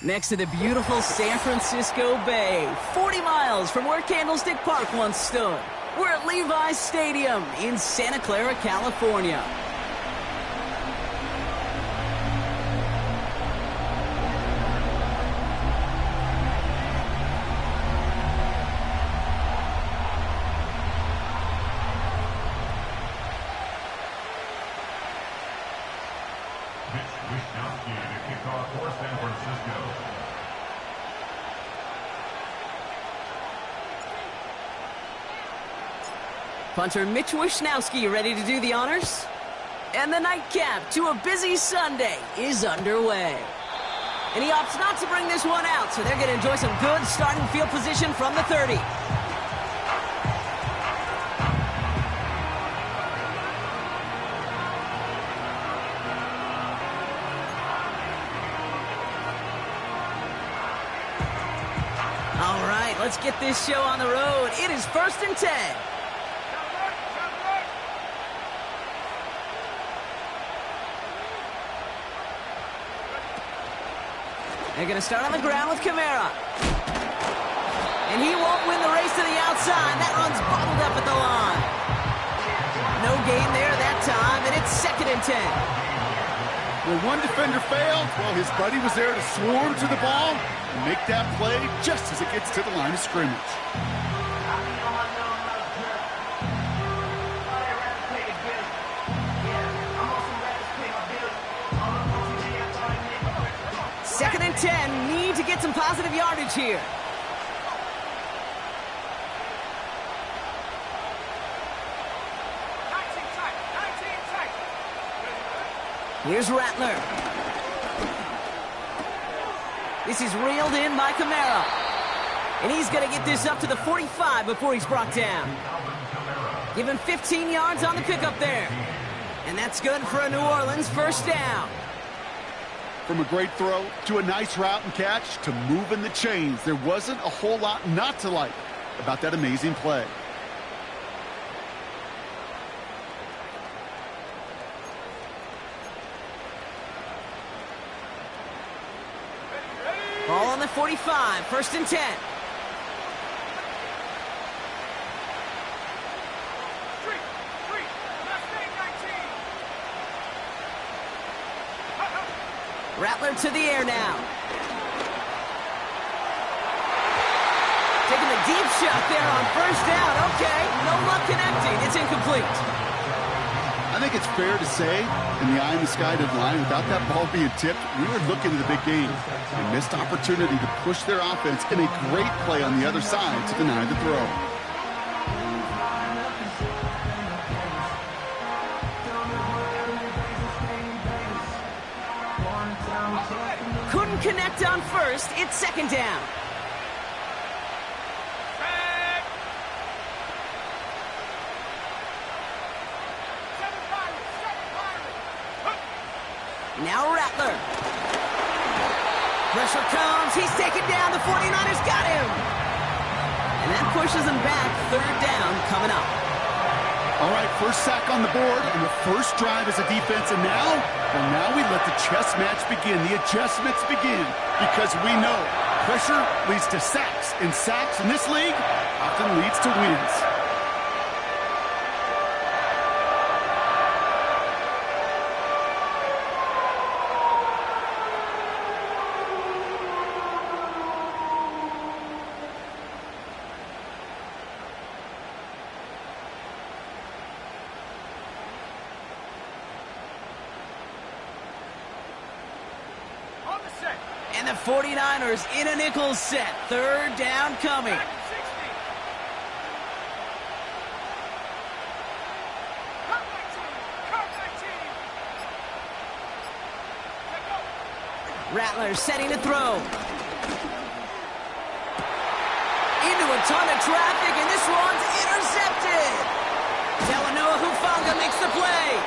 Next to the beautiful San Francisco Bay, 40 miles from where Candlestick Park once stood. We're at Levi's Stadium in Santa Clara, California. Punter Mitch Wishnowsky ready to do the honors. And the nightcap to a busy Sunday is underway. And he opts not to bring this one out, so they're going to enjoy some good starting field position from the 30. All right, let's get this show on the road. It is 1st and 10. They're going to start on the ground with Kamara. And he won't win the race to the outside. That run's bottled up at the line. No gain there that time, and it's 2nd and 10. When one defender failed, well, his buddy was there to swarm to the ball and make that play just as it gets to the line of scrimmage. Second and 10, need to get some positive yardage here. Here's Rattler. This is reeled in by Kamara. And he's going to get this up to the 45 before he's brought down. Given 15 yards on the pickup there. And that's good for a New Orleans first down. From a great throw to a nice route and catch to moving the chains, there wasn't a whole lot not to like about that amazing play. Ball on the 45, 1st and 10. Rattler to the air now. Taking the deep shot there on 1st down. Okay, no luck connecting. It's incomplete. I think it's fair to say, in the eye-in-the-sky line, without that ball being tipped, we were looking at the big game. A missed opportunity to push their offense and a great play on the other side to deny the throw. Couldn't connect on 1st. It's 2nd down. Now Rattler. Pressure comes. He's taken down. The 49ers got him. And that pushes him back. 3rd down coming up. All right, first sack on the board and the first drive as a defense. And now, well, now we let the chess match begin. The adjustments begin because we know pressure leads to sacks. And sacks in this league often leads to wins. And the 49ers in a nickel set. 3rd down coming. Rattler setting to throw. Into a ton of traffic, and this one's intercepted. Talanoa Hufanga makes the play.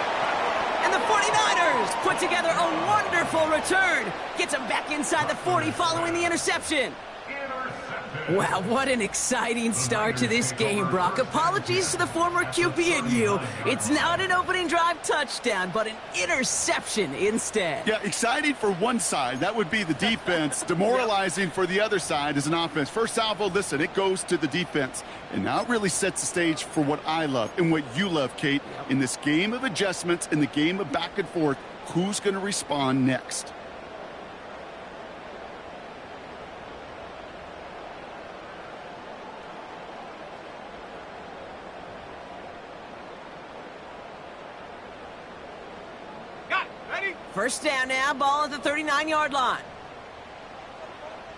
And the 49ers put together a wonderful return. Gets him back inside the 40 following the interception. Interception. Wow, what an exciting start to this game, Brock. Apologies to the former QB and you. It's not an opening drive touchdown, but an interception instead. Yeah, exciting for one side. That would be the defense. Demoralizing for the other side as an offense. First salvo, listen, it goes to the defense. And now it really sets the stage for what I love and what you love, Kate. In this game of adjustments, in the game of back and forth, who's going to respond next? First down now, ball at the 39-yard line.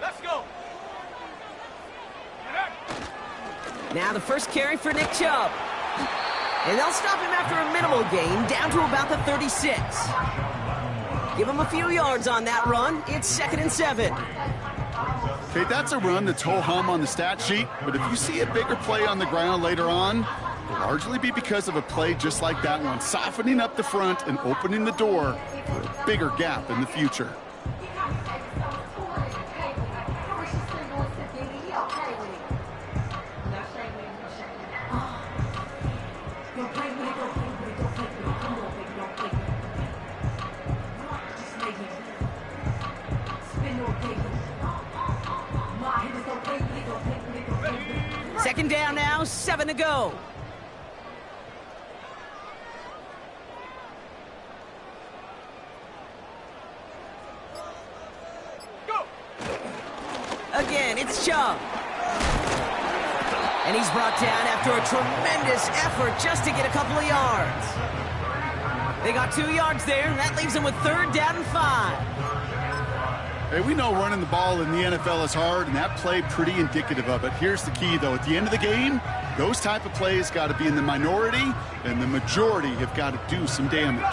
Let's go. Now the first carry for Nick Chubb. And they'll stop him after a minimal gain, down to about the 36. Give him a few yards on that run. It's 2nd and 7. Okay, that's a run that's ho-hum on the stat sheet, but if you see a bigger play on the ground later on, it'll largely be because of a play just like that one, softening up the front and opening the door for a bigger gap in the future. Second down now, 7 to go. Again, it's Chubb. And he's brought down after a tremendous effort just to get a couple of yards. They got 2 yards there, and that leaves them with 3rd down and 5. Hey, we know running the ball in the NFL is hard, and that play pretty indicative of it. Here's the key, though. At the end of the game, those type of plays got to be in the minority, and the majority have got to do some damage.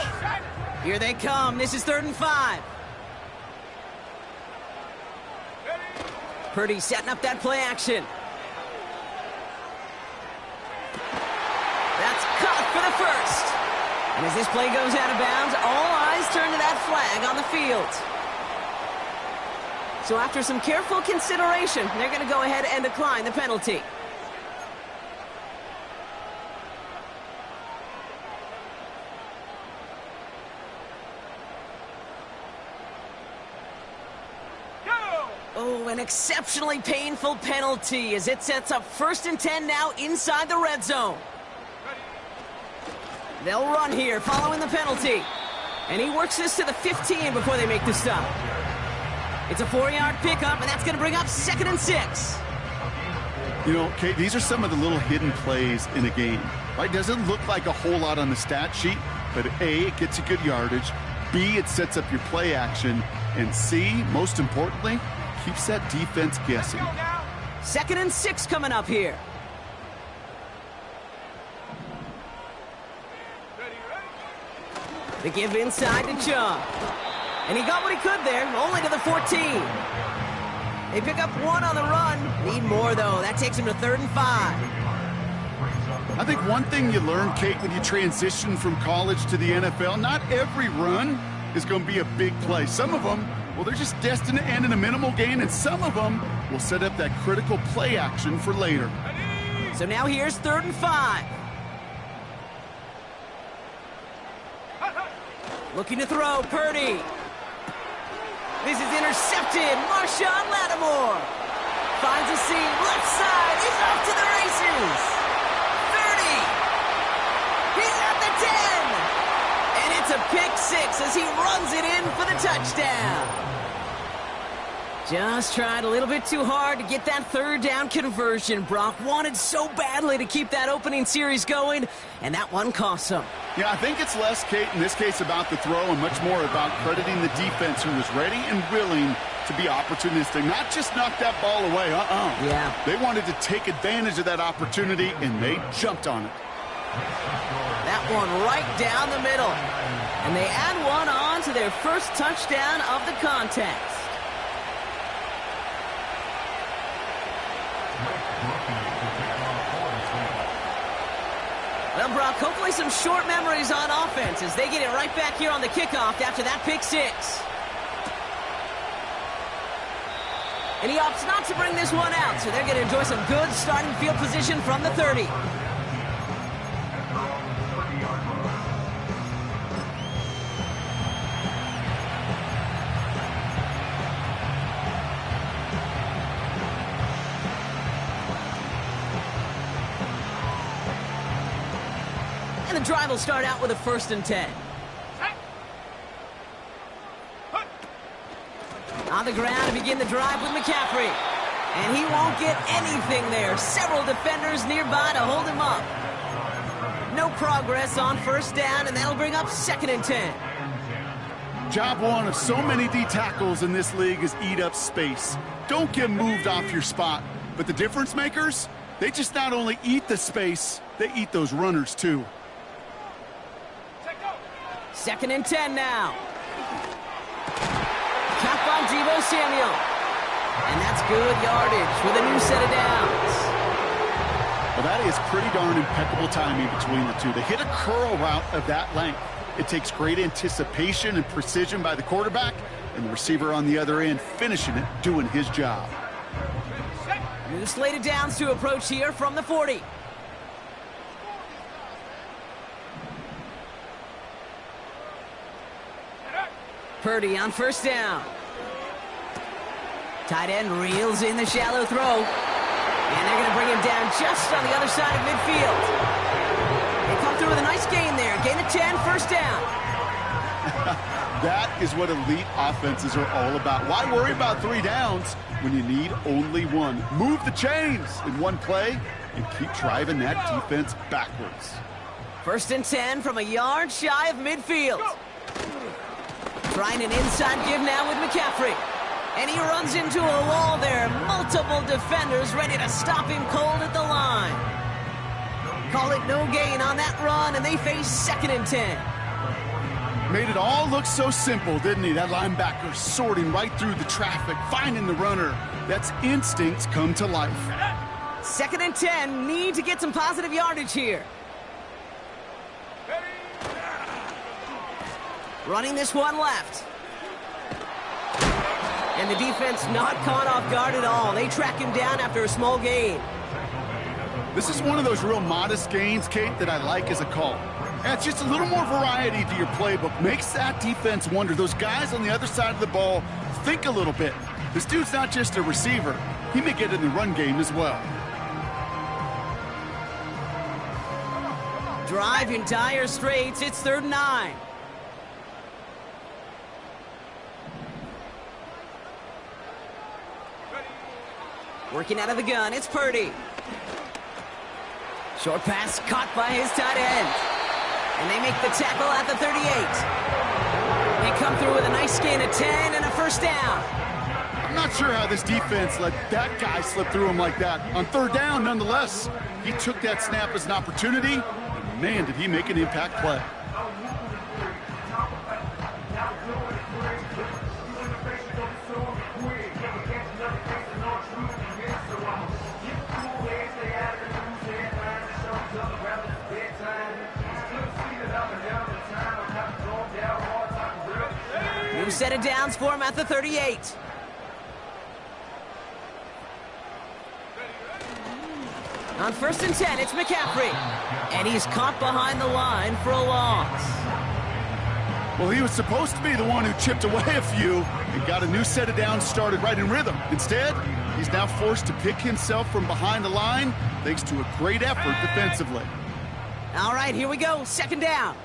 Here they come. This is 3rd and 5. Purdy setting up that play action. That's caught for the first. And as this play goes out of bounds, all eyes turn to that flag on the field. So after some careful consideration, they're going to go ahead and decline the penalty. Oh, an exceptionally painful penalty as it sets up 1st and 10 now inside the red zone. They'll run here following the penalty. And he works this to the 15 before they make the stop. It's a 4-yard pickup, and that's going to bring up 2nd and 6. You know, Kate, these are some of the little hidden plays in a game, right? Doesn't look like a whole lot on the stat sheet, but A, it gets you good yardage. B, it sets up your play action. And C, most importantly, keeps that defense guessing. 2nd and 6 coming up here. The give inside to Chubb. And he got what he could there, only to the 14. They pick up 1 on the run. Need more, though. That takes him to 3rd and 5. I think one thing you learn, Kate, when you transition from college to the NFL, not every run is going to be a big play. Some of them, well, they're just destined to end in a minimal gain, and some of them will set up that critical play action for later. So now here's 3rd and 5. Looking to throw, Purdy. This is intercepted. Marshawn Lattimore finds a seam. Left side. He's off to the races. 30. He's at the 10. And it's a pick-6 as he runs it in for the touchdown. Just tried a little bit too hard to get that 3rd down conversion. Brock wanted so badly to keep that opening series going, and that one cost him. Yeah, I think it's less, Kate, in this case about the throw and much more about crediting the defense who was ready and willing to be opportunistic. Not just knock that ball away, Yeah. They wanted to take advantage of that opportunity, and they jumped on it. That one right down the middle. And they add one on to their first touchdown of the contest. Well, Brock, hopefully some short memories on offense as they get it right back here on the kickoff after that pick-6. And he opts not to bring this one out, so they're going to enjoy some good starting field position from the 30. And the drive will start out with a 1st and 10. On the ground to begin the drive with McCaffrey. And he won't get anything there. Several defenders nearby to hold him up. No progress on 1st down, and that'll bring up 2nd and 10. Job one of so many D tackles in this league is eat up space. Don't get moved off your spot. But the difference makers, they just not only eat the space, they eat those runners too. 2nd and 10 now. Caught by Deebo Samuel. And that's good yardage with a new set of downs. Well, that is pretty darn impeccable timing between the two. They hit a curl route of that length. It takes great anticipation and precision by the quarterback, and the receiver on the other end finishing it, doing his job. New slate of downs to approach here from the 40. Purdy on 1st down. Tight end reels in the shallow throw. And they're going to bring him down just on the other side of midfield. They come through with a nice gain there. Gain of 10, 1st down. That is what elite offenses are all about. Why worry about 3 downs when you need only 1? Move the chains in one play and keep driving that defense backwards. 1st and 10 from a yard shy of midfield. Trying an inside give now with McCaffrey. And he runs into a wall there. Multiple defenders ready to stop him cold at the line. Call it no gain on that run, and they face 2nd and 10. Made it all look so simple, didn't he? That linebacker sorting right through the traffic, finding the runner. That's instincts come to life. 2nd and 10, need to get some positive yardage here. Running this one left. And the defense not caught off guard at all. They track him down after a small gain. This is one of those real modest gains, Kate, that I like as a call. Adds just a little more variety to your playbook. Makes that defense wonder. Those guys on the other side of the ball think a little bit. This dude's not just a receiver. He may get in the run game as well. Drive in dire straits. It's 3rd and 9. Working out of the gun, it's Purdy. Short pass caught by his tight end. And they make the tackle at the 38. They come through with a nice gain of 10 and a 1st down. I'm not sure how this defense let that guy slip through him like that. On 3rd down, nonetheless, he took that snap as an opportunity. And man, did he make an impact play. New set of downs for him at the 38. On 1st and 10, it's McCaffrey. And he's caught behind the line for a loss. Well, he was supposed to be the one who chipped away a few and got a new set of downs started right in rhythm. Instead, he's now forced to pick himself from behind the line thanks to a great effort defensively. All right, here we go. 2nd down.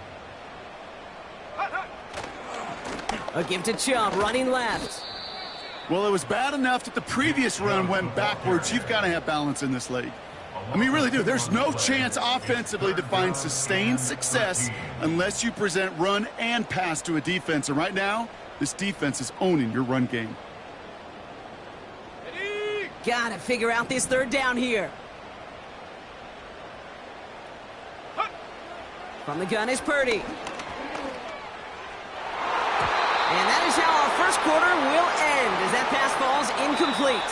A give to Chubb, running left. Well, it was bad enough that the previous run went backwards. You've got to have balance in this league. I mean, you really do. There's no chance offensively to find sustained success unless you present run and pass to a defense. And right now, this defense is owning your run game. Gotta figure out this 3rd down here. From the gun is Purdy. And that is how our 1st quarter will end as that pass falls incomplete.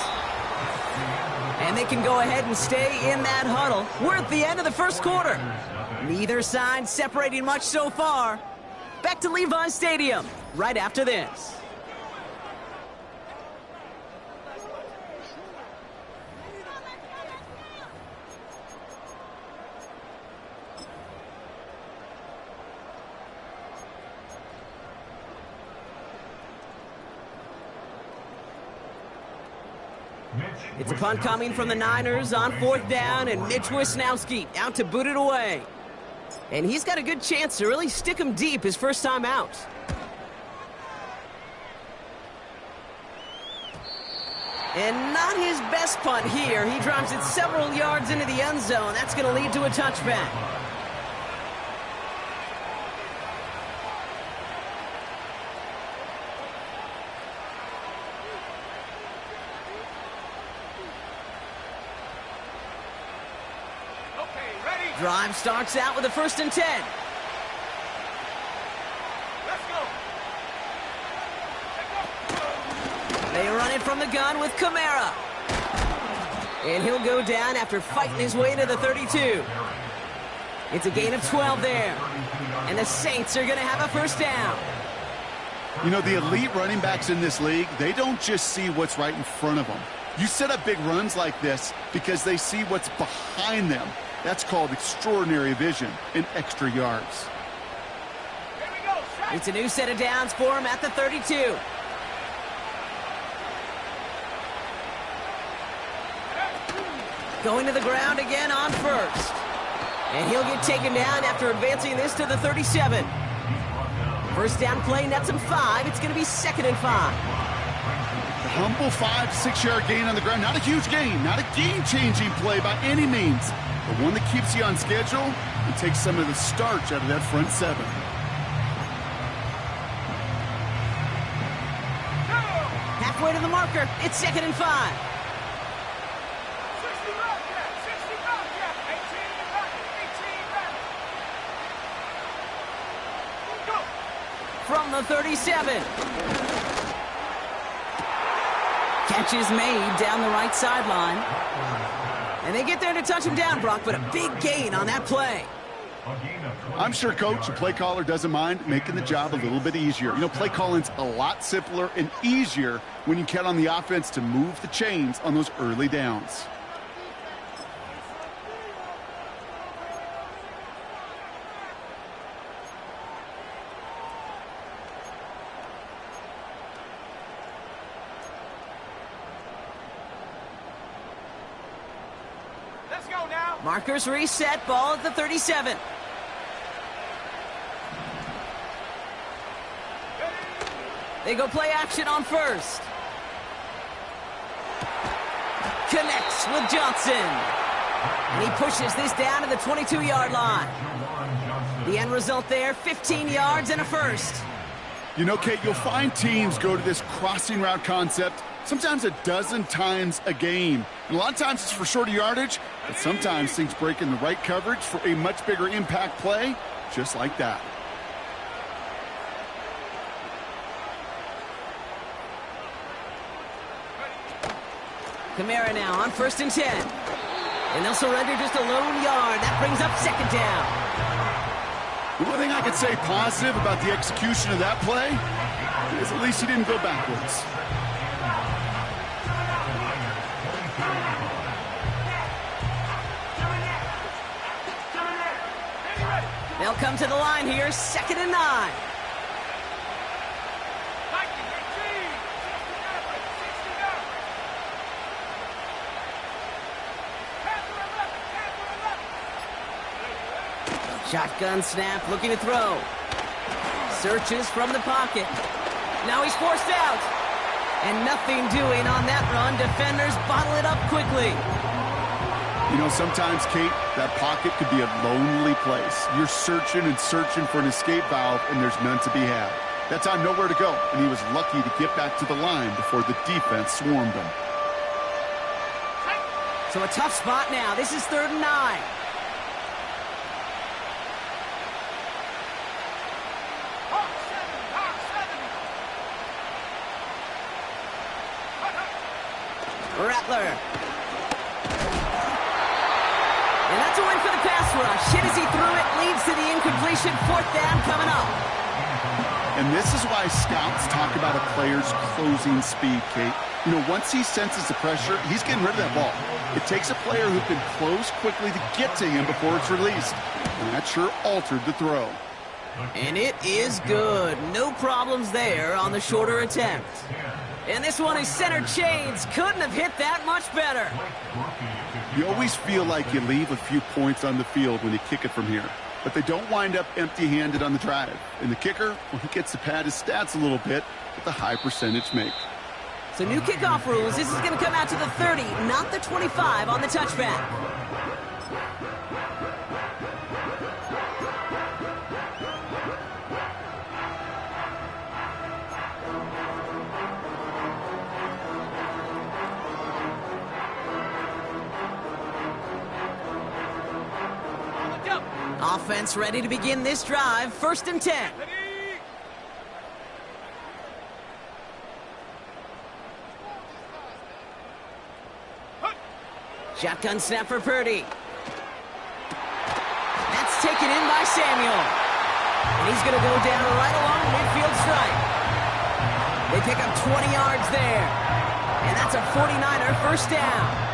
And they can go ahead and stay in that huddle. We're at the end of the 1st quarter. Neither side separating much so far. Back to Levi's Stadium right after this. It's a punt coming from the Niners on 4th down, and Mitch Wisnowski out to boot it away. And he's got a good chance to really stick him deep his first time out. And not his best punt here. He drops it several yards into the end zone. That's going to lead to a touchback. Drive starts out with a 1st and 10. Let's go. They run it from the gun with Kamara. And he'll go down after fighting his way to the 32. It's a gain of 12 there. And the Saints are going to have a 1st down. You know, the elite running backs in this league, they don't just see what's right in front of them. You set up big runs like this because they see what's behind them. That's called extraordinary vision and extra yards. Here we go. It's a new set of downs for him at the 32. Going to the ground again on 1st. And he'll get taken down after advancing this to the 37. 1st down play nets him 5. It's going to be 2nd and 5. The humble 5-6-yard gain on the ground. Not a huge gain, not a game-changing play by any means. But one that keeps you on schedule and takes some of the starch out of that front 7. Halfway to the marker. It's 2nd and 5. 60 back, 60 back, 18 back, 18 back. Go. From the 37. Catch is made down the right sideline. And they get there to touch him down, Brock, but a big gain on that play. I'm sure, Coach, the play caller doesn't mind making the job a little bit easier. You know, play calling's a lot simpler and easier when you count on the offense to move the chains on those early downs. Let's go now. Markers reset, ball at the 37. They go play action on 1st. Connects with Johnson. And he pushes this down to the 22-yard line. The end result there, 15 yards and a 1st. You know, Kate, you'll find teams go to this crossing route concept sometimes a dozen times a game. And a lot of times it's for shorter yardage, but sometimes things break in the right coverage for a much bigger impact play, just like that. Kamara now on 1st and 10. And they'll surrender just a lone yard. That brings up 2nd down. The one thing I could say positive about the execution of that play is at least he didn't go backwards. They'll come to the line here, 2nd and 9. Shotgun snap, looking to throw. Searches from the pocket. Now he's forced out. And nothing doing on that run. Defenders bottle it up quickly. You know, sometimes, Kate, that pocket could be a lonely place. You're searching and searching for an escape valve, and there's none to be had. That time, nowhere to go, and he was lucky to get back to the line before the defense swarmed him. So a tough spot now. This is 3rd and 9. Rattler. And that's a win for the pass rush. Hit as he threw it, leads to the incompletion. 4th down coming up. And this is why scouts talk about a player's closing speed, Kate. You know, once he senses the pressure, he's getting rid of that ball. It takes a player who can close quickly to get to him before it's released. And that sure altered the throw. And it is good. No problems there on the shorter attempt. And this one is center chains. Couldn't have hit that much better. You always feel like you leave a few points on the field when you kick it from here. But they don't wind up empty-handed on the drive. And the kicker, well, he gets to pad his stats a little bit with a high percentage make. So new kickoff rules. This is going to come out to the 30, not the 25 on the touchback. Offense ready to begin this drive. 1st and 10. Shotgun snap for Purdy. That's taken in by Samuel. And he's going to go down right along the midfield stripe. They pick up 20 yards there. And that's a 49er first down.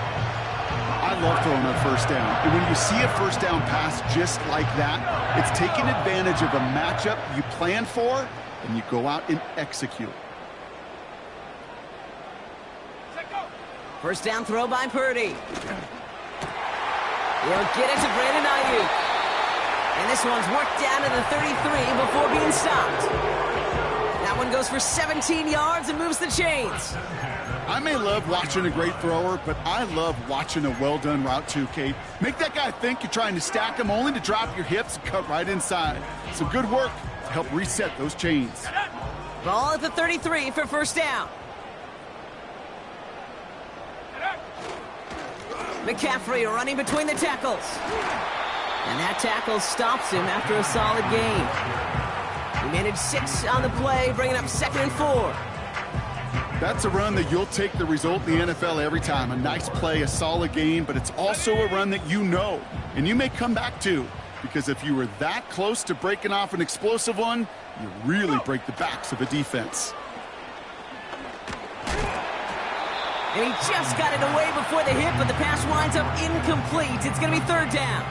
I love throwing on first down. And when you see a first down pass just like that, it's taking advantage of a matchup you planned for, and you go out and execute. First down throw by Purdy. He'll get it to Brandon Ayuk. And this one's worked down to the 33 before being stopped. That one goes for 17 yards and moves the chains. I may love watching a great thrower, but I love watching a well-done route too, Kate. Make that guy think you're trying to stack him only to drop your hips and cut right inside. Some good work to help reset those chains. Ball at the 33 for first down. McCaffrey running between the tackles. And that tackle stops him after a solid gain. He managed 6 on the play, bringing up 2nd and 4. That's a run that you'll take the result in the NFL every time. A nice play, a solid game, but it's also a run that you know, and you may come back to, because if you were that close to breaking off an explosive one, you really break the backs of a defense. And he just got it away before the hit, but the pass winds up incomplete. It's going to be 3rd down.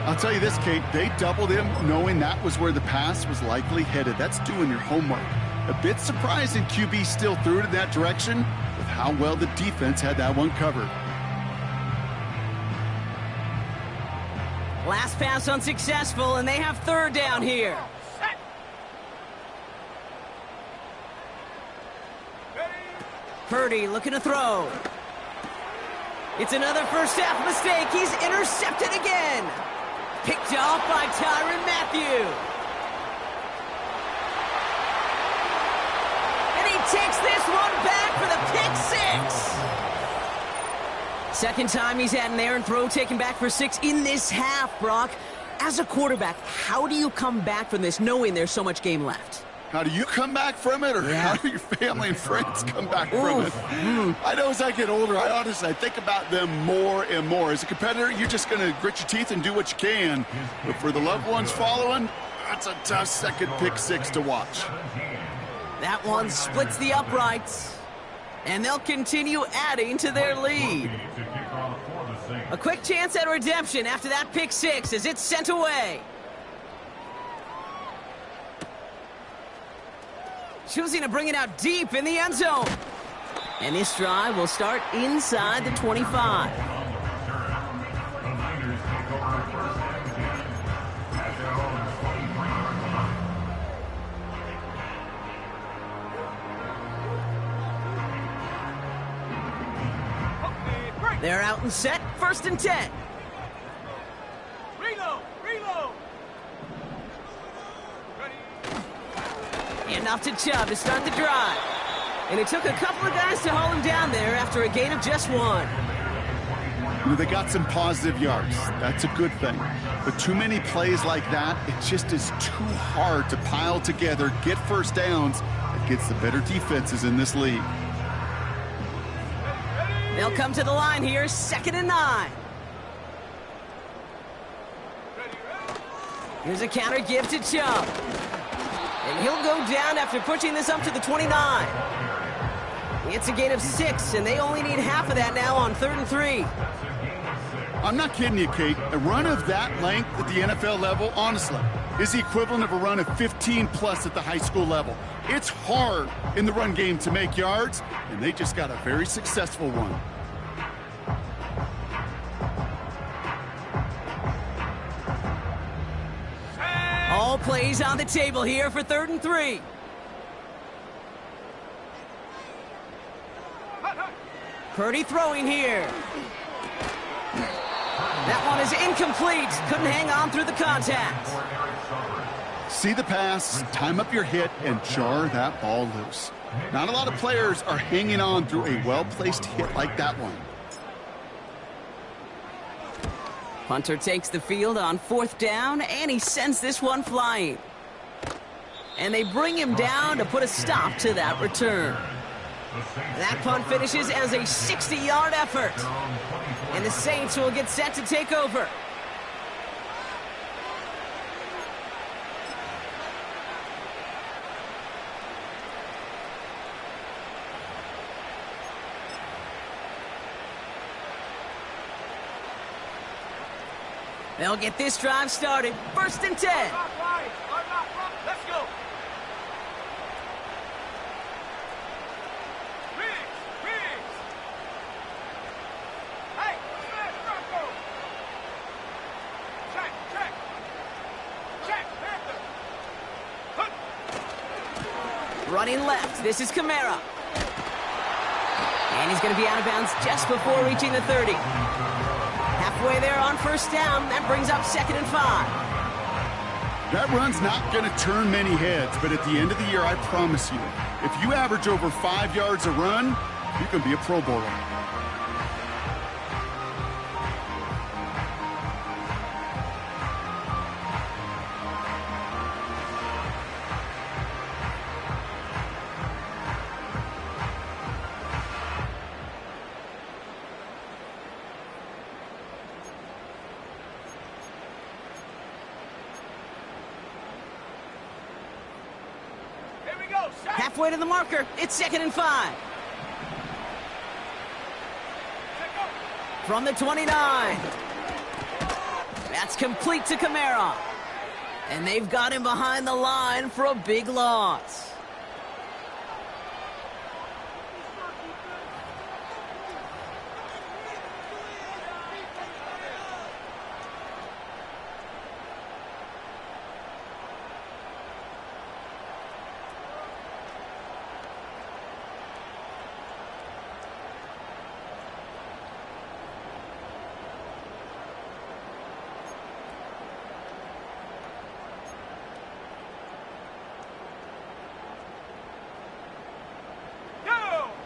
I'll tell you this, Kate, they doubled him knowing that was where the pass was likely headed. That's doing your homework. A bit surprising QB still threw it in that direction with how well the defense had that one covered. Last pass unsuccessful, and they have 3rd down here. Purdy looking to throw. It's another first half mistake. He's intercepted again. Picked off by Tyrann Mathieu. And he takes this one back for the pick 6. Second time he's had an errant throw taken back for 6 in this half, Brock. As a quarterback, how do you come back from this knowing there's so much game left? How do you come back from it, or how do your family and friends come back from it? I know as I get older, I think about them more and more. As a competitor, you're just going to grit your teeth and do what you can. But for the loved ones following, that's a tough second pick 6 to watch. That one splits the uprights, and they'll continue adding to their lead. A quick chance at redemption after that pick 6 as it's sent away. Choosing to bring it out deep in the end zone. And this drive will start inside the 25. They're out and set, 1st and 10. Reload! And off to Chubb to start the drive. And it took a couple of guys to haul him down there after a gain of just 1. You know, they got some positive yards. That's a good thing. But too many plays like that, it just is too hard to pile together, get first downs against the better defenses in this league. They'll come to the line here, 2nd and 9. Here's a counter give to Chubb. And he'll go down after pushing this up to the 29. It's a gain of 6, and they only need half of that now on 3rd and 3. I'm not kidding you, Kate. A run of that length at the NFL level, honestly, is the equivalent of a run of 15+ at the high school level. It's hard in the run game to make yards, and they just got a very successful one. All plays on the table here for 3rd and 3. Purdy throwing here. That one is incomplete. Couldn't hang on through the contact. See the pass, time up your hit, and jar that ball loose. Not a lot of players are hanging on through a well-placed hit like that one. Punter takes the field on 4th down, and he sends this one flying. And they bring him down to put a stop to that return. That punt finishes as a 60-yard effort. And the Saints will get set to take over. They'll get this drive started. 1st and 10. Let's go. Hey, smash Bronco. Check. Panther. Running left. This is Kamara. And he's going to be out of bounds just before reaching the 30. Halfway there on 1st down. That brings up 2nd and 5. That run's not going to turn many heads, but at the end of the year, I promise you, if you average over 5 yards a run, you can be a Pro Bowler. Halfway to the marker. It's 2nd and 5. From the 29. That's complete to Kamara. And they've got him behind the line for a big loss.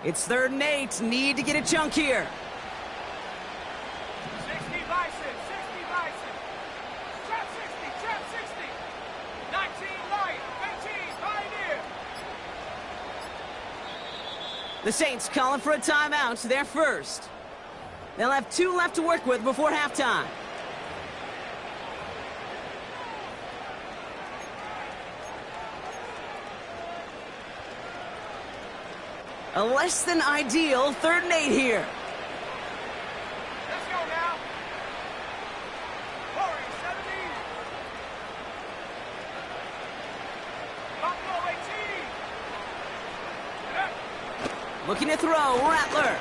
It's 3rd and 8. Need to get a chunk here. 60 Bison. Trap 60. 19 Lion. 18 Pioneer. The Saints calling for a timeout. They're first. They'll have 2 left to work with before halftime. A less than ideal 3rd and 8 here. Let's go now. Corey, 17. Buffalo, 18. Looking to throw. Rattler.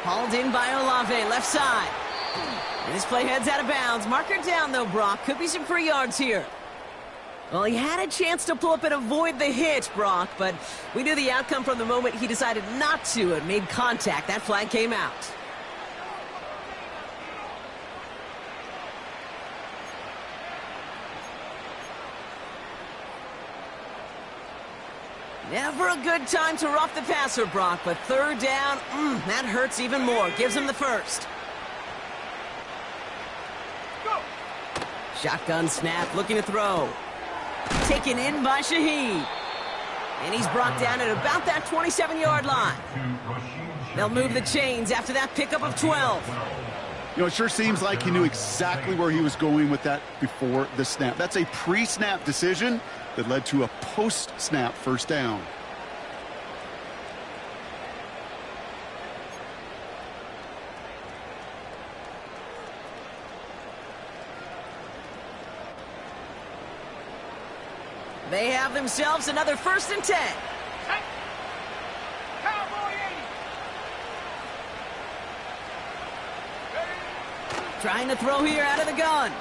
Hauled in by Olave, left side. And this play heads out of bounds. Marker down, though, Brock. Could be some free yards here. Well, he had a chance to pull up and avoid the hit, Brock, but we knew the outcome from the moment he decided not to and made contact. That flag came out. Never a good time to rough the passer, Brock, but 3rd down, that hurts even more. Gives him the first. Go. Shotgun snap, looking to throw. Taken in by Shaheed. And he's brought down at about that 27-yard line. They'll move the chains after that pickup of 12. You know, it sure seems like he knew exactly where he was going with that before the snap. That's a pre-snap decision that led to a post-snap 1st down. They have themselves another 1st and 10. Set. Cowboy 80. Trying to throw here out of the gun.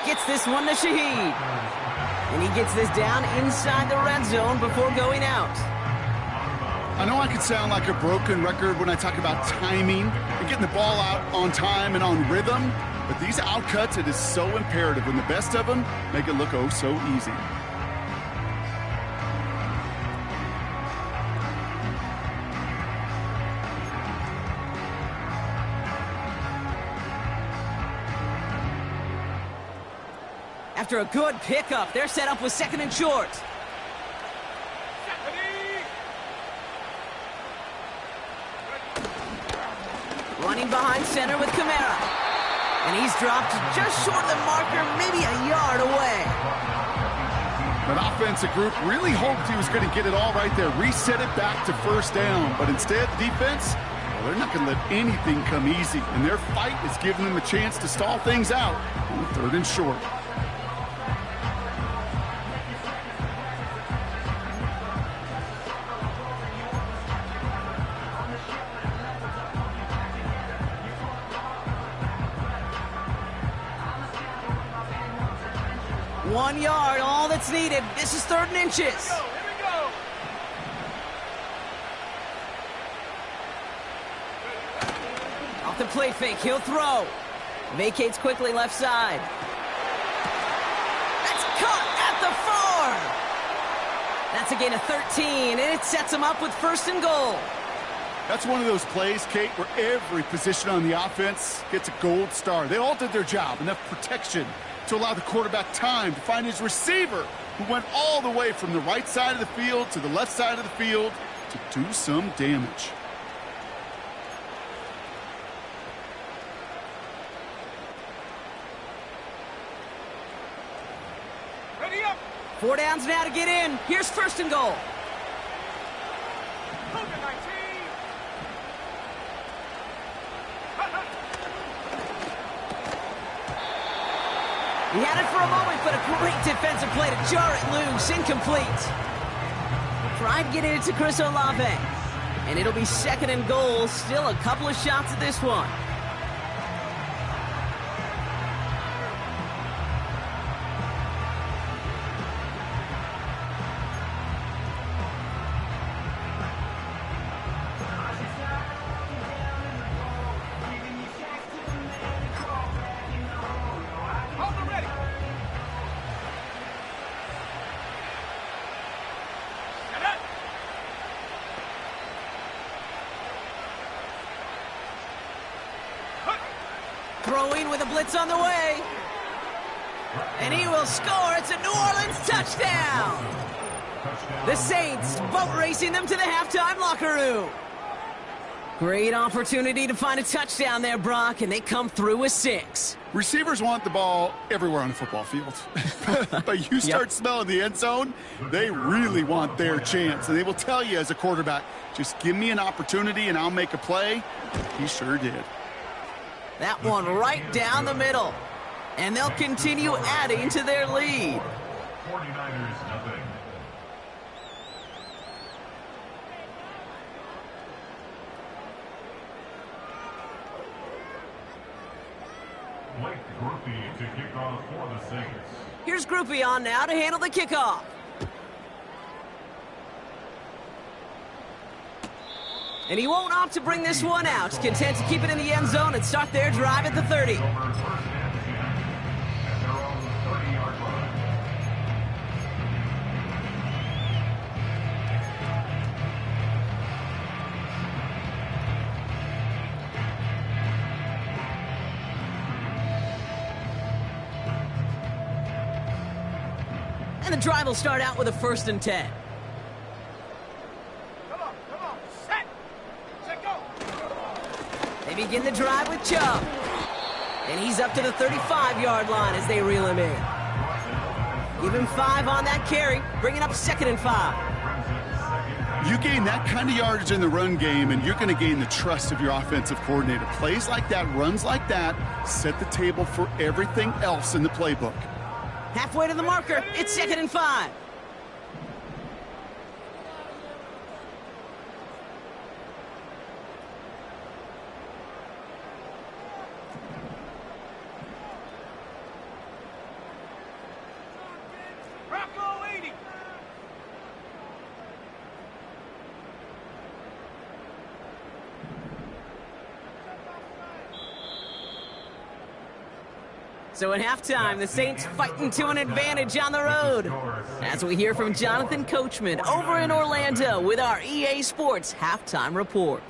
Gets this one to Shaheed. And he gets this down inside the red zone before going out. I know I could sound like a broken record when I talk about timing and getting the ball out on time and on rhythm, but these outcuts, it is so imperative when the best of them make it look oh so easy. After a good pickup, they're set up with 2nd and short. Running behind center with Kamara. And he's dropped just short of the marker, maybe a yard away. That offensive group really hoped he was going to get it all right there, reset it back to 1st down. But instead, the defense, well, they're not going to let anything come easy. And their fight is giving them a chance to stall things out on 3rd and short. One yard, all that's needed. This is 3rd and inches. Here we go. Off the play fake, he'll throw. Vacates quickly left side. That's caught at the 4. That's a gain of 13, and it sets him up with 1st and goal. That's one of those plays, Kate, where every position on the offense gets a gold star. They all did their job, enough protection to allow the quarterback time to find his receiver, who went all the way from the right side of the field to the left side of the field to do some damage. Ready up. 4 downs now to get in. Here's 1st and goal. Hold it, 19. He had it for a moment, but a great defensive play to jar it loose. Incomplete. Tried getting it to Chris Olave. And it'll be 2nd and goal. Still a couple of shots at this one. Throwing with a blitz on the way. And he will score. It's a New Orleans touchdown. The Saints boat racing them to the halftime locker room. Great opportunity to find a touchdown there, Brock, and they come through with 6. Receivers want the ball everywhere on the football field. But you start smelling the end zone, they really want their chance. And they will tell you as a quarterback, just give me an opportunity and I'll make a play. He sure did. That one right down the middle. And they'll continue adding to their lead. 49ers, nothing. Blake Groupie to kick off for the Saints. Here's Groupie on now to handle the kickoff. And he won't opt to bring this one out. Content to keep it in the end zone and start their drive at the 30. Over 1st and 10 at their own 30-yard line. And the drive will start out with a 1st and 10. Come on. Set, go. They begin the drive with Chubb. And he's up to the 35-yard line as they reel him in. Give him 5 on that carry, bringing up 2nd and 5. You gain that kind of yardage in the run game, and you're going to gain the trust of your offensive coordinator. Plays like that, runs like that, set the table for everything else in the playbook. Halfway to the marker. It's 2nd and 5. Rocco 80. So at halftime, the Saints fighting to an advantage on the road. As we hear from Jonathan Coachman over in Orlando with our EA Sports Halftime Report.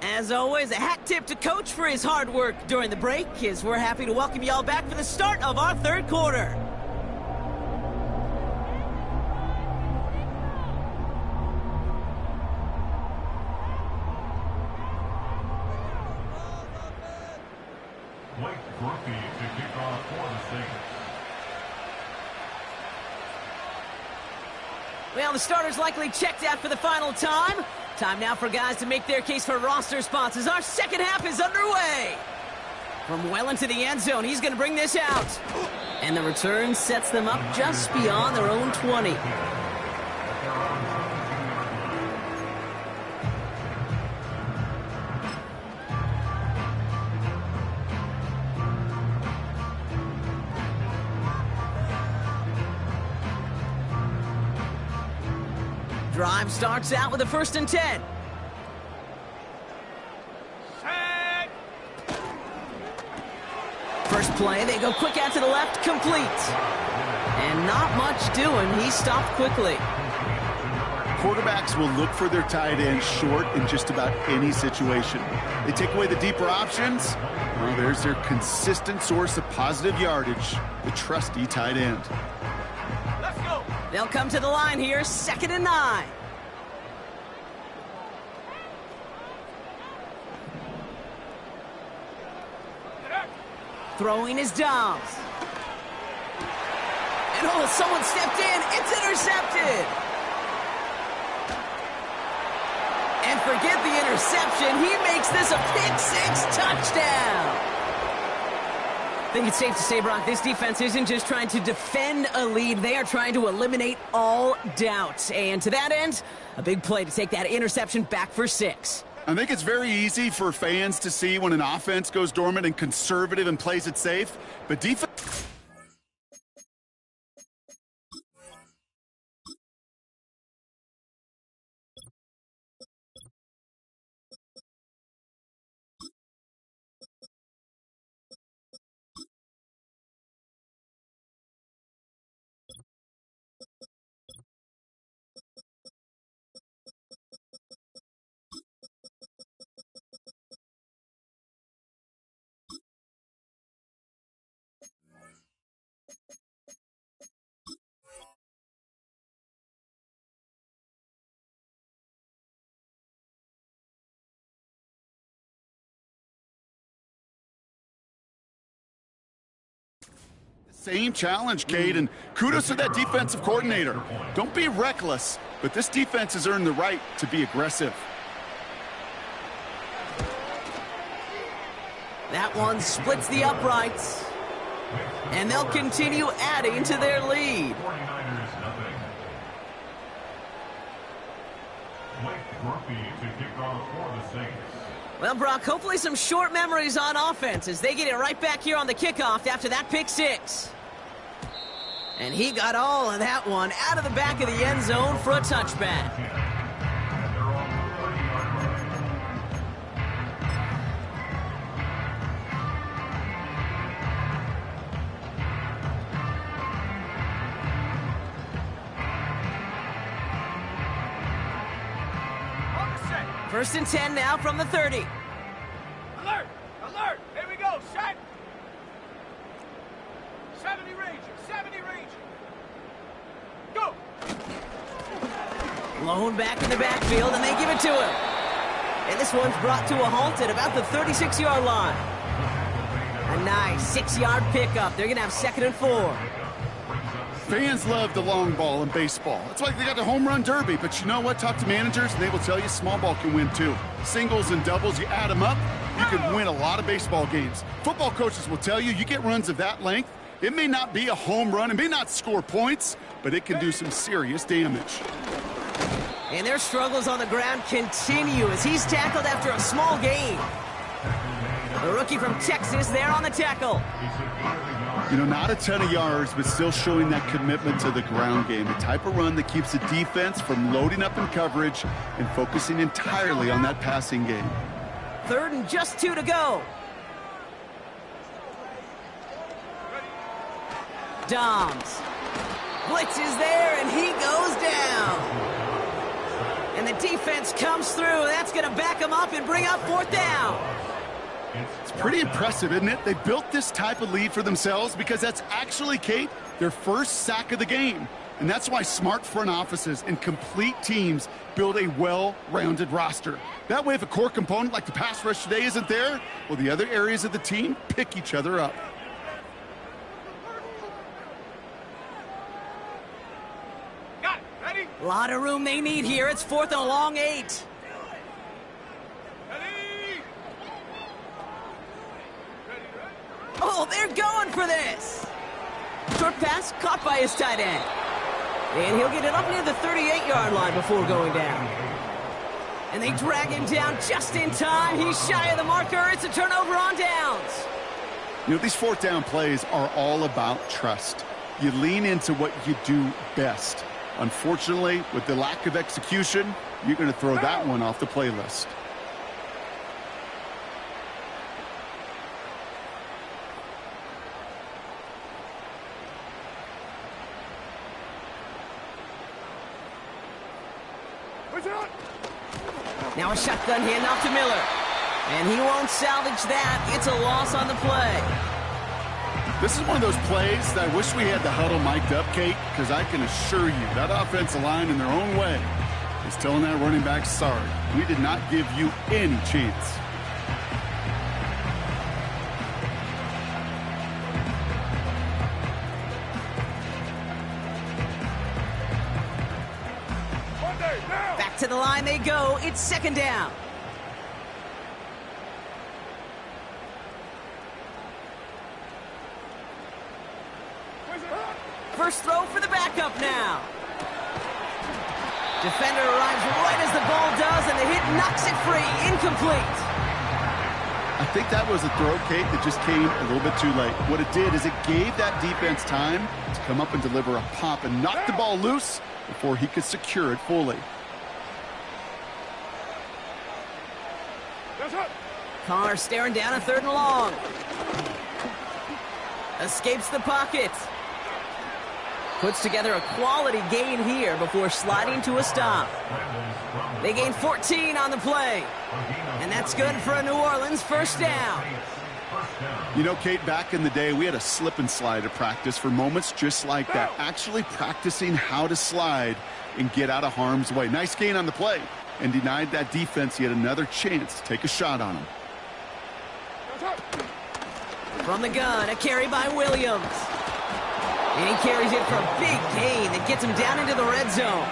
As always, a hat tip to Coach for his hard work during the break, as we're happy to welcome y'all back for the start of our 3rd quarter. To kick off for the Saints. Well, the starter's likely checked out for the final time. Time now for guys to make their case for roster spots as our second half is underway. From well into the end zone, he's going to bring this out. And the return sets them up just beyond their own 20. Drive starts out with a 1st and 10. Set. First play, they go quick out to the left, complete. And not much doing, he stopped quickly. Quarterbacks will look for their tight end short in just about any situation. They take away the deeper options. Well, there's their consistent source of positive yardage, the trusty tight end. Let's go. They'll come to the line here, 2nd and 9. Throwing his Dobbs. And oh, someone stepped in. It's intercepted. And forget the interception. He makes this a pick-6 touchdown. I think it's safe to say, Brock, this defense isn't just trying to defend a lead. They are trying to eliminate all doubt. And to that end, a big play to take that interception back for 6. I think it's very easy for fans to see when an offense goes dormant and conservative and plays it safe, but defense... Same challenge, Cade, and kudos to that defensive coordinator. Don't be reckless, but this defense has earned the right to be aggressive. That one splits the uprights. And they'll continue adding to their lead. 49ers nothing. Blake Murphy to kick off for the Saints. Well, Brock, hopefully some short memories on offense as they get it right back here on the kickoff after that pick-6. And he got all of that one out of the back of the end zone for a touchback. They're on the 30-yard line. On the set. 1st and 10 now from the 30. Alert! Alert! Here we go. Set. 70 Ranger. 70 Ranger. Go. Blown back in the backfield, and they give it to him. And this one's brought to a halt at about the 36-yard line. A nice 6-yard pickup. They're going to have 2nd and 4. Fans love the long ball in baseball. It's like they got the home run derby. But you know what? Talk to managers, and they will tell you small ball can win too. Singles and doubles, you add them up, you can win a lot of baseball games. Football coaches will tell you get runs of that length. It may not be a home run. It may not score points, but it can do some serious damage. And their struggles on the ground continue as he's tackled after a small gain. The rookie from Texas there on the tackle. Not a ton of yards, but still showing that commitment to the ground game. The type of run that keeps the defense from loading up in coverage and focusing entirely on that passing game. 3rd and just 2 to go. Doms. Blitz is there, and he goes down. And the defense comes through. That's going to back him up and bring up 4th down. It's pretty impressive, isn't it? They built this type of lead for themselves because that's actually, Kate, their first sack of the game. And that's why smart front offices and complete teams build a well-rounded roster. That way, if a core component like the pass rush today isn't there, well, the other areas of the team pick each other up. Got it. Ready? A lot of room they need here. It's 4th and a long 8. Oh, they're going for this. Short pass caught by his tight end. And he'll get it up near the 38-yard line before going down. And they drag him down just in time. He's shy of the marker. It's a turnover on downs. These 4th down plays are all about trust. You lean into what you do best. Unfortunately, with the lack of execution, you're going to throw that one off the playlist. Now a shotgun handoff to Miller. And he won't salvage that. It's a loss on the play. This is one of those plays that I wish we had the huddle mic'd up, Kate, because I can assure you that offensive line in their own way is telling that running back, sorry, we did not give you any chance. Back to the line they go. It's 2nd down. First throw for the backup now. Defender arrives right as the ball does, and the hit knocks it free. Incomplete. I think that was a throw, Kate, that just came a little bit too late. What it did is it gave that defense time to come up and deliver a pop and knock the ball loose before he could secure it fully. Carr staring down a 3rd and long. Escapes the pocket. Puts together a quality gain here before sliding to a stop. They gain 14 on the play. And that's good for a New Orleans 1st down. Kate, back in the day, we had a slip and slide at practice for moments just like that. Actually practicing how to slide and get out of harm's way. Nice gain on the play. And denied that defense yet another chance to take a shot on him. From the gun, a carry by Williams. And he carries it for a big gain that gets him down into the red zone.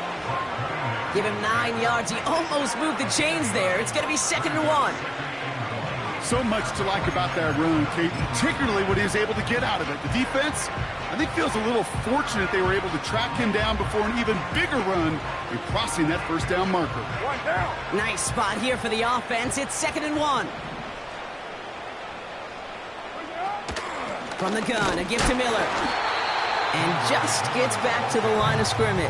Give him 9 yards. He almost moved the chains there. It's going to be 2nd and 1. So much to like about that run, Kate, particularly what he was able to get out of it. The defense, I think, feels a little fortunate they were able to track him down before an even bigger run in crossing that 1st down marker. 1 down. Nice spot here for the offense. It's 2nd and 1. From the gun, a gift to Miller. And just gets back to the line of scrimmage.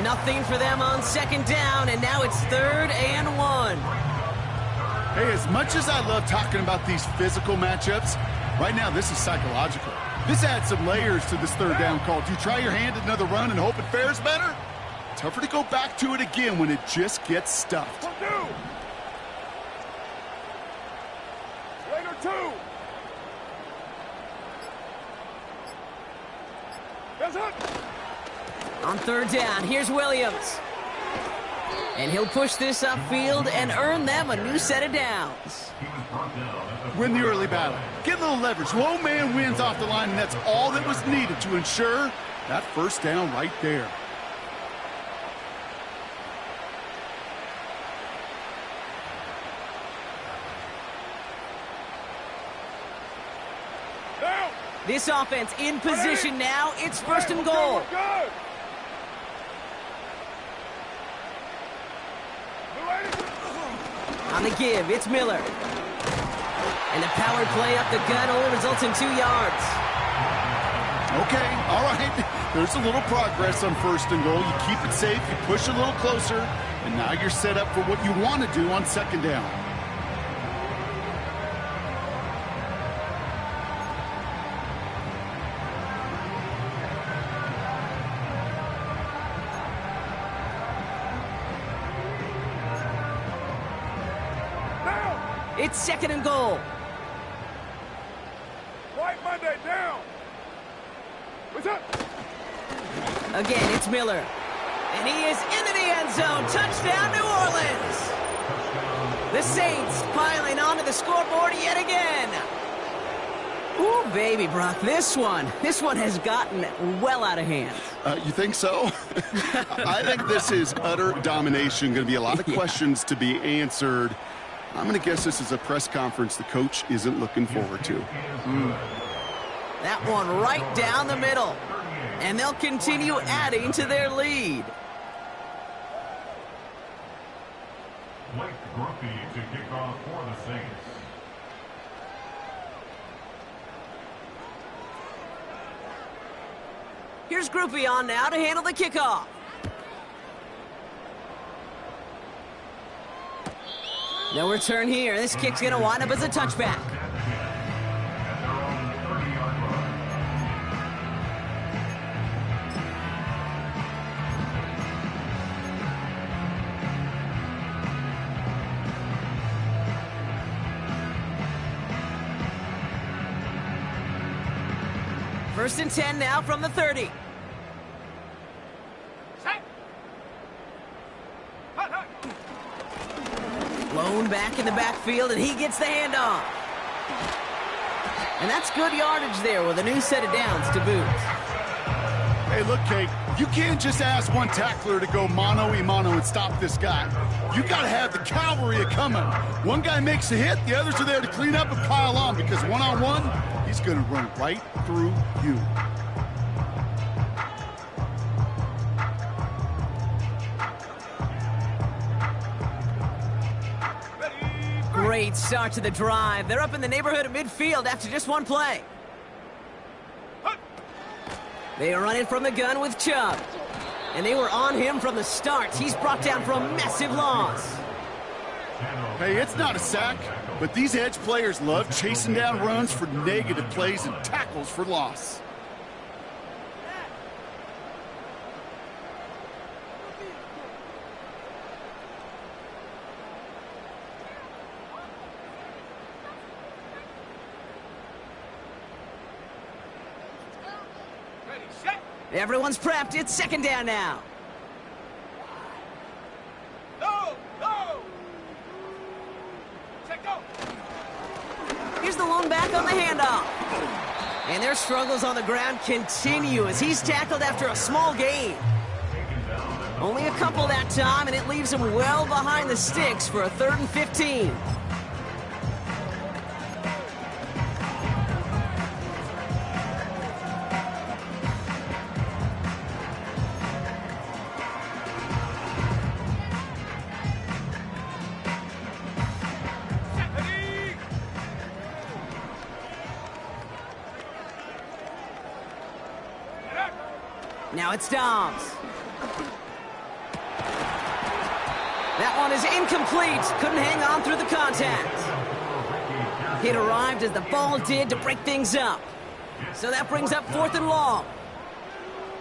Nothing for them on 2nd down, and now it's 3rd and 1. Hey, as much as I love talking about these physical matchups, right now this is psychological. This adds some layers to this 3rd down call. Do you try your hand at another run and hope it fares better? Tougher to go back to it again when it just gets stuffed. Later 2. On 3rd down, here's Williams. And he'll push this upfield and earn them a new set of downs. Win the early battle. Get a little leverage. Low man wins off the line, and that's all that was needed to ensure that first down right there. This offense in position now. It's first and goal. On the give, it's Miller. And the power play up the gut only results in 2 yards. Okay, all right. There's a little progress on first and goal. You keep it safe, you push a little closer, and now you're set up for what you want to do on second down. It's second and goal. White Monday down. What's up? Again, it's Miller. And he is into the end zone. Touchdown, New Orleans. The Saints piling onto the scoreboard yet again. Ooh, baby, Brock, this one has gotten well out of hand. You think so? I think this is utter domination. Going to be a lot of questions to be answered. I'm going to guess this is a press conference the coach isn't looking forward to. That one right down the middle. And they'll continue adding to their lead. Blake Grumpy to kick off for the Saints. Here's Groupie on now to handle the kickoff. No return here. This kick's going to wind up as a touchback. First and 10 now from the 30. Blown back in the backfield, and he gets the handoff. And that's good yardage there with a new set of downs to boot. Hey, look, Kate, you can't just ask one tackler to go mano-a-mano and stop this guy. You got to have the cavalry coming. One guy makes a hit, the others are there to clean up and pile on, because one-on-one, he's going to run right through you. Great start to the drive. They're up in the neighborhood of midfield after just one play. They run it from the gun with Chubb. And they were on him from the start. He's brought down for a massive loss. Hey, it's not a sack, but these edge players love chasing down runs for negative plays and tackles for loss. Everyone's prepped. It's second down now. Go! Check go! Here's the lone back on the handoff. And their struggles on the ground continue as he's tackled after a small gain. Only a couple that time, and it leaves him well behind the sticks for a 3rd and 15. Now it's Dobbs. That one is incomplete. Couldn't hang on through the contact. It arrived as the ball did to break things up. So that brings up 4th and long.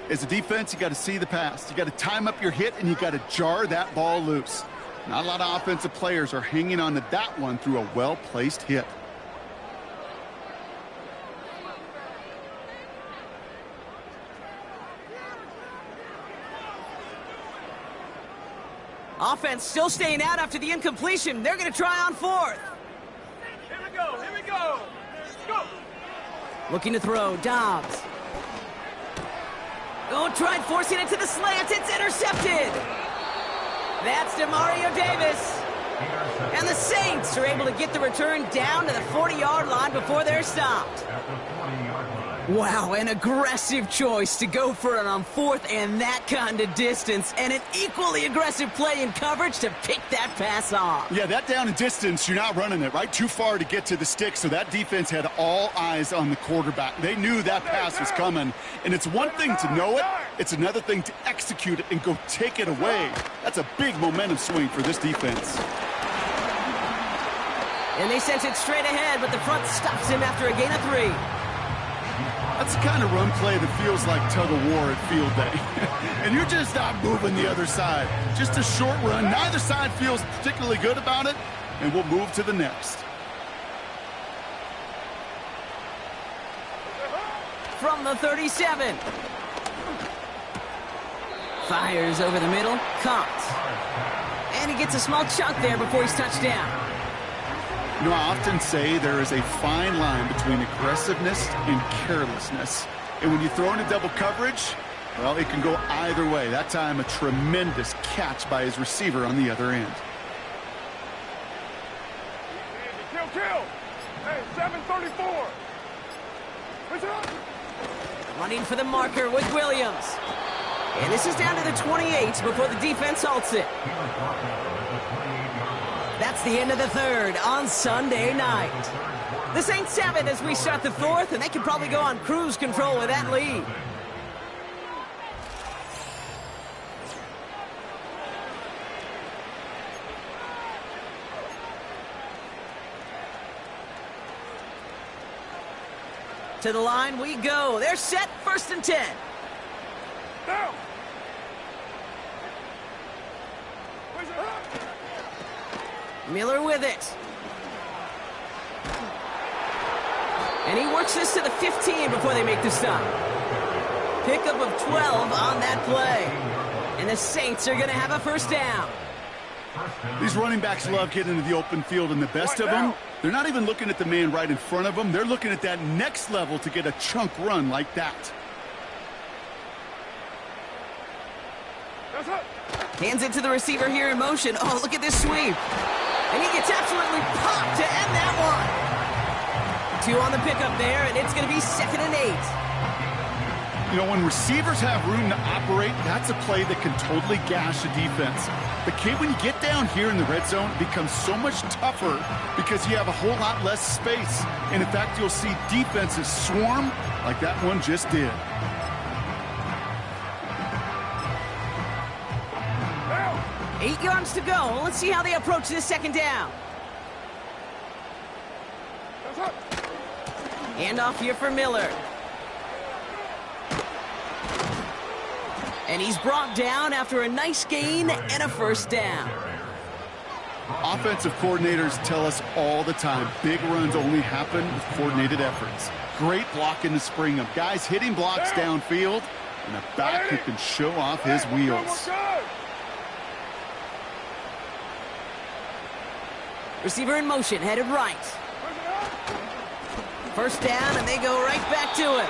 As a defense, you got to see the pass. You got to time up your hit, and you got to jar that ball loose. Not a lot of offensive players are hanging on to that one through a well-placed hit. offense still staying out after the incompletion. They're going to try on fourth. Here we go. Here we go. Go. Looking to throw. Dobbs. Oh, tried forcing it to the slants. It's intercepted. That's DeMario Davis. And the Saints are able to get the return down to the 40-yard line before they're stopped. Wow, an aggressive choice to go for it on fourth and that kind of distance, and an equally aggressive play in coverage to pick that pass off. Yeah, that down and distance, you're not running it, right? Too far to get to the stick, so that defense had all eyes on the quarterback. They knew that pass was coming, and it's one thing to know it, it's another thing to execute it and go take it away. That's a big momentum swing for this defense. And they sent it straight ahead, but the front stops him after a gain of 3. That's the kind of run play that feels like tug-of-war at field day. And you're just not moving the other side. Just a short run. Neither side feels particularly good about it, and we'll move to the next. From the 37. Fires over the middle. Caught. And he gets a small chunk there before he's touched down. You know, I often say there is a fine line between aggressiveness and carelessness. And when you throw into double coverage, well, it can go either way. That time, a tremendous catch by his receiver on the other end. Kill. Hey, 734. Running for the marker with Williams. And this is down to the 28 before the defense halts it. That's the end of the third on Sunday night. The Saints have it as we start the fourth, and they can probably go on cruise control with that lead. To the line we go. They're set, 1st and 10. Down. Miller with it. And he works this to the 15 before they make the stop. Pickup of 12 on that play. And the Saints are going to have a first down. These running backs love getting into the open field, and the best of them, they're not even looking at the man right in front of them. They're looking at that next level to get a chunk run like that. Hands it to the receiver here in motion. Oh, look at this sweep. And he gets absolutely popped to end that one. 2 on the pickup there, and it's going to be 2nd and 8. You know, when receivers have room to operate, that's a play that can totally gash a defense. But, Kate, when you get down here in the red zone, it becomes so much tougher because you have a whole lot less space. And, in fact, you'll see defenses swarm like that one just did. Down. 8 yards to go. Let's see how they approach this 2nd down. Handoff here for Miller. And he's brought down after a nice gain and a first down. Offensive coordinators tell us all the time, big runs only happen with coordinated efforts. Great blocking to spring them. Guys hitting blocks downfield, and a back who can show off his wheels. Receiver in motion, headed right. First down, and they go right back to it.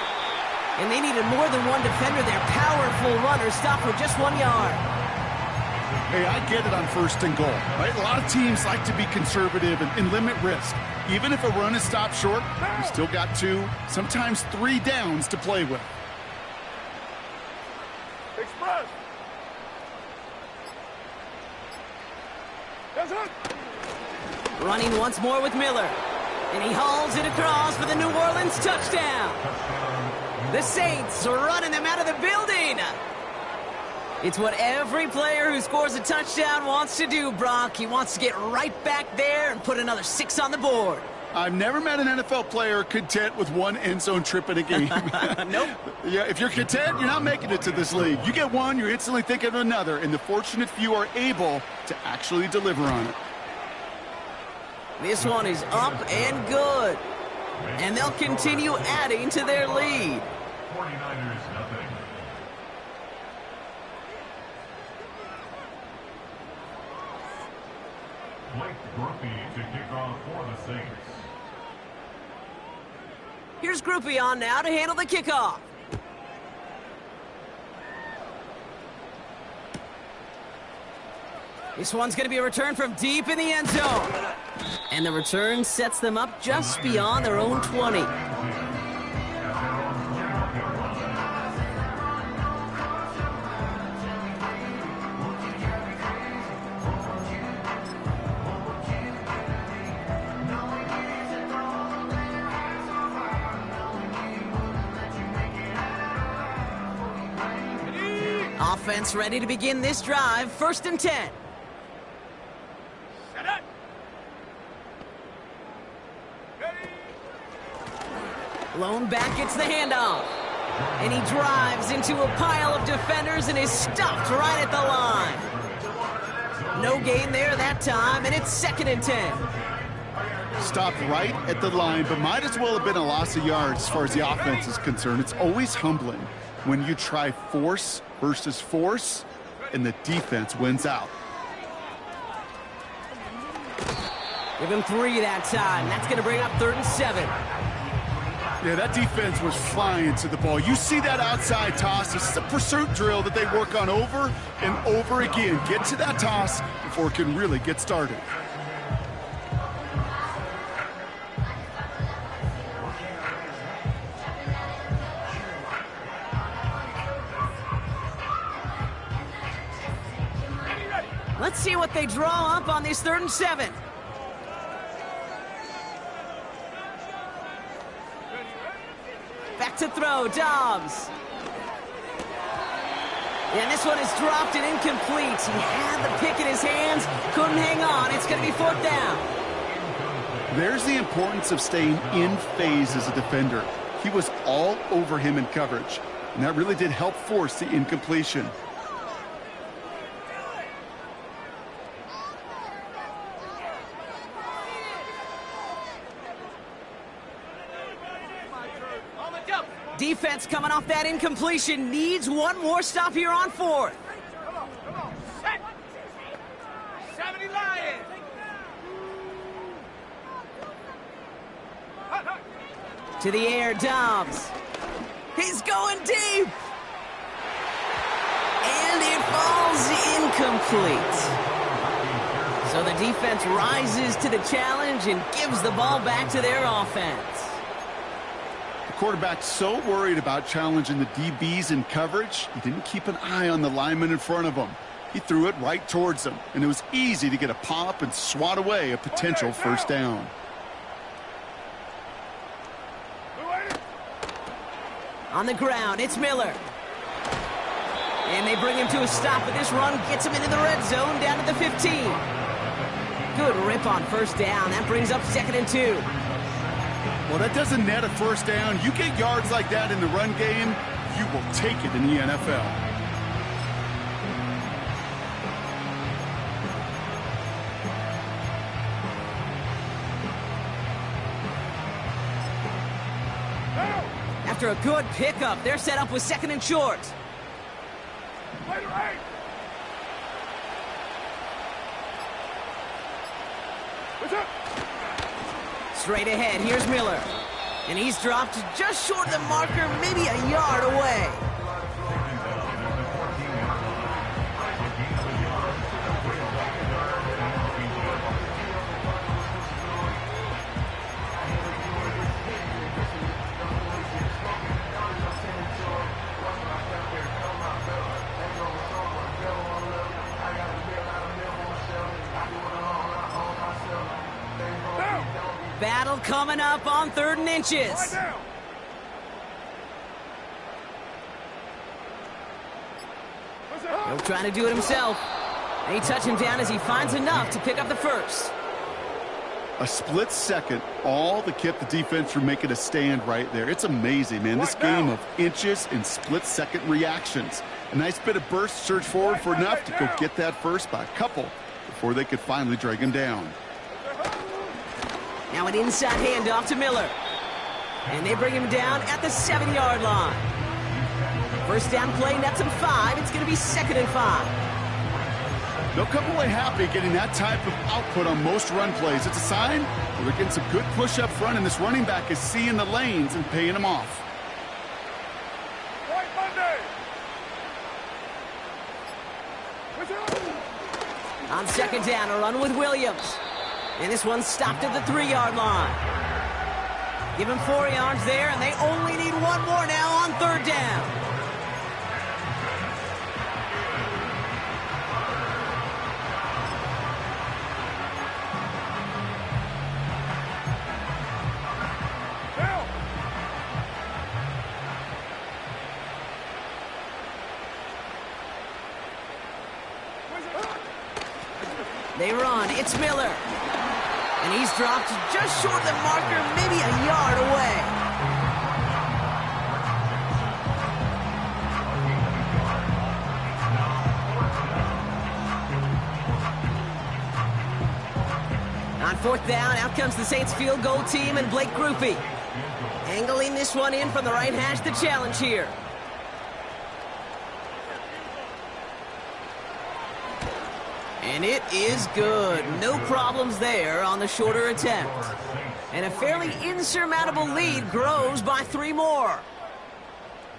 And they needed more than one defender there. Powerful runner, stop for just 1 yard. Hey, I get it on 1st and goal, right? A lot of teams like to be conservative and limit risk. Even if a run is stopped short, you still got 2, sometimes 3 downs to play with. Express. That's it. Running once more with Miller. And he hauls it across for the New Orleans touchdown. The Saints are running them out of the building. It's what every player who scores a touchdown wants to do, Brock. He wants to get right back there and put another 6 on the board. I've never met an NFL player content with 1 end zone trip in a game. Nope. Yeah, if you're content, you're not making it to this league. You get 1, you're instantly thinking of another, and the fortunate few are able to actually deliver on it. This one is up and good. And they'll continue adding to their lead. 49ers nothing. 2 Blake Groupie to kick off for the Saints. Here's Groupie on now to handle the kickoff. This one's going to be a return from deep in the end zone. And the return sets them up just beyond their own 20. Offense ready to begin this drive. 1st and 10. Set up. Lone back gets the handoff. And he drives into a pile of defenders and is stopped right at the line. No gain there that time, and it's 2nd and 10. Stopped right at the line, but might as well have been a loss of yards as far as the offense is concerned. It's always humbling when you try force versus force, and the defense wins out. Give him 3 that time. That's going to bring up 3rd and 7. Yeah, that defense was flying to the ball. You see that outside toss. This is a pursuit drill that they work on over and over again. Get to that toss before it can really get started. Let's see what they draw up on this 3rd and 7. Back to throw, Dobbs. And this one is dropped and incomplete. He had the pick in his hands, couldn't hang on. It's going to be 4th down. There's the importance of staying in phase as a defender. He was all over him in coverage, and that really did help force the incompletion. Defense coming off that incompletion needs one more stop here on 4th. Come on. Set. 70 Lions. To the air, Dobbs. He's going deep. And it falls incomplete. So the defense rises to the challenge and gives the ball back to their offense. Quarterback so worried about challenging the DBs in coverage, he didn't keep an eye on the lineman in front of him. He threw it right towards them, and it was easy to get a pop and swat away a potential 1st down. On the ground, it's Miller. And they bring him to a stop, but this run gets him into the red zone down to the 15. Good rip on 1st down. That brings up 2nd and 2. Well, that doesn't net a 1st down. You get yards like that in the run game, you will take it in the NFL. After a good pickup, they're set up with 2nd and short. Straight ahead, here's Miller. And he's dropped just short of the marker, maybe a yard away. Battle coming up on 3rd and inches. He'll try to do it himself. And he touches him down as he finds enough to pick up the 1st. A split second, all that kept the defense from making a stand right there. It's amazing, man. This game of inches and split-second reactions. A nice bit of burst, surge forward for enough to go get that 1st by a couple before they could finally drag him down. Now an inside handoff to Miller. And they bring him down at the 7-yard line. 1st down play, nets him 5. It's going to be 2nd and 5. They'll come away happy getting that type of output on most run plays. It's a sign that they're getting some good push up front, and this running back is seeing the lanes and paying them off. White Monday. On second down, a run with Williams. And this one's stopped at the 3-yard line. Give him 4 yards there, and they only need one more now on third down. They run. It's Miller. And he's dropped just short of the marker, maybe a yard away. On fourth down, out comes the Saints field goal team and Blake Grupe. Angling this one in from the right hash, the challenge here. And it is good. No problems there on the shorter attempt. And a fairly insurmountable lead grows by 3 more.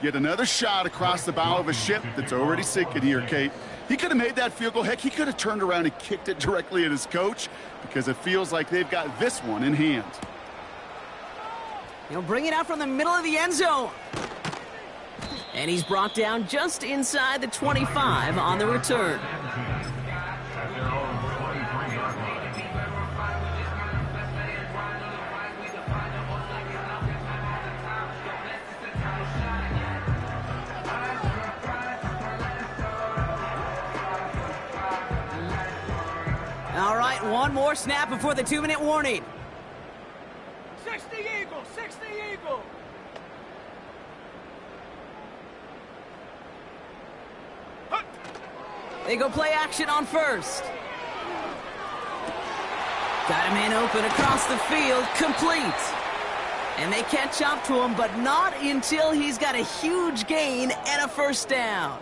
Yet another shot across the bow of a ship that's already sinking here, Kate. He could have made that field goal. Heck, he could have turned around and kicked it directly at his coach because it feels like they've got this one in hand. He'll bring it out from the middle of the end zone. And he's brought down just inside the 25 on the return. All right, one more snap before the 2-minute warning. 60 Eagle, 60 Eagle. They go play action on first. Got a man open across the field, complete. And they catch up to him, but not until he's got a huge gain and a first down.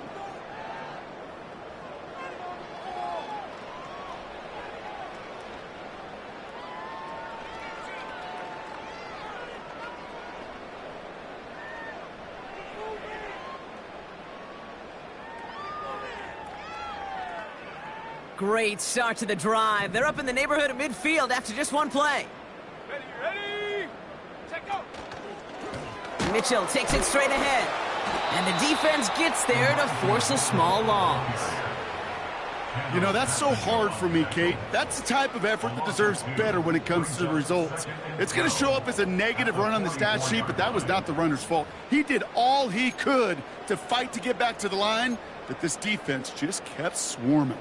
Great start to the drive. They're up in the neighborhood of midfield after just one play. Ready. Check go. Mitchell takes it straight ahead. And the defense gets there to force a small loss. You know, that's so hard for me, Kate. That's the type of effort that deserves better when it comes to the results. It's going to show up as a negative run on the stat sheet, but that was not the runner's fault. He did all he could to fight to get back to the line, but this defense just kept swarming.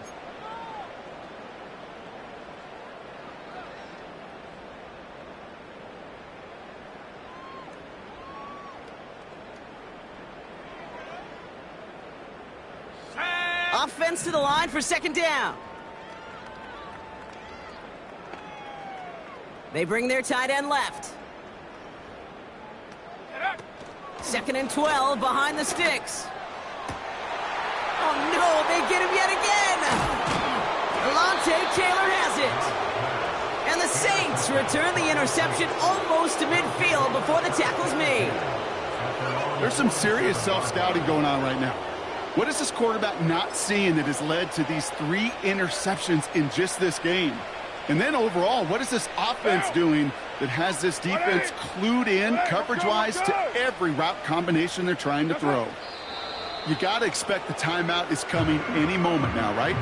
Offense to the line for second down. They bring their tight end left. 2nd and 12 behind the sticks. Oh no, they get him yet again. Alontae Taylor has it. And the Saints return the interception almost to midfield before the tackle's made. There's some serious self-scouting going on right now. What is this quarterback not seeing that has led to these 3 interceptions in just this game? And then overall, what is this offense doing that has this defense clued in coverage-wise to every route combination they're trying to throw? You got to expect the timeout is coming any moment now, right?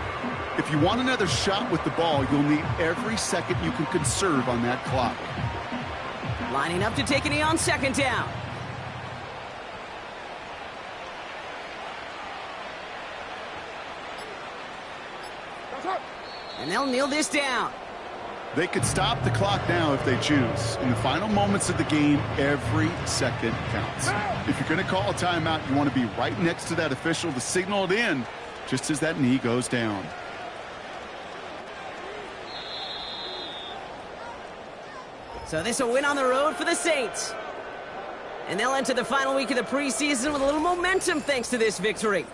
If you want another shot with the ball, you'll need every second you can conserve on that clock. Lining up to take a knee on second down. And they'll kneel this down. They could stop the clock now if they choose. In the final moments of the game, every second counts. If you're going to call a timeout, you want to be right next to that official to signal it in just as that knee goes down. So this will win on the road for the Saints. And they'll enter the final week of the preseason with a little momentum thanks to this victory.